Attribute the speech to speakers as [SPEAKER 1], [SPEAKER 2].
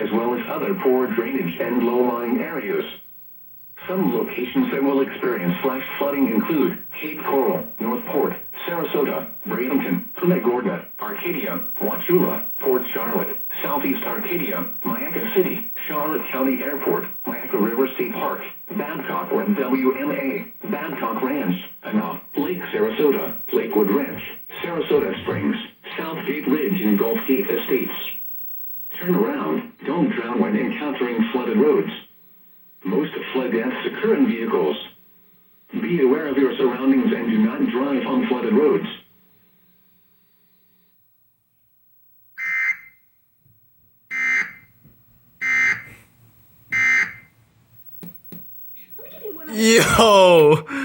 [SPEAKER 1] as well as other poor drainage and low-lying areas. Some locations that will experience flash flooding include Cape Coral, North Port, Sarasota, Bradenton, Punta Gorda, Arcadia, Wauchula, Port Charlotte, Southeast Arcadia, Mayaca City, Charlotte County Airport, Mayaca River State Park, Babcock or WMA, Babcock Ranch, Enough, Lake Sarasota, Lakewood Ranch, Sarasota Springs, Southgate Ridge and Gulf Gate Estates. Turn around. Don't drown when encountering flooded roads. Most flood deaths occur in vehicles. Be aware of your surroundings and do not drive on flooded roads.
[SPEAKER 2] Yo!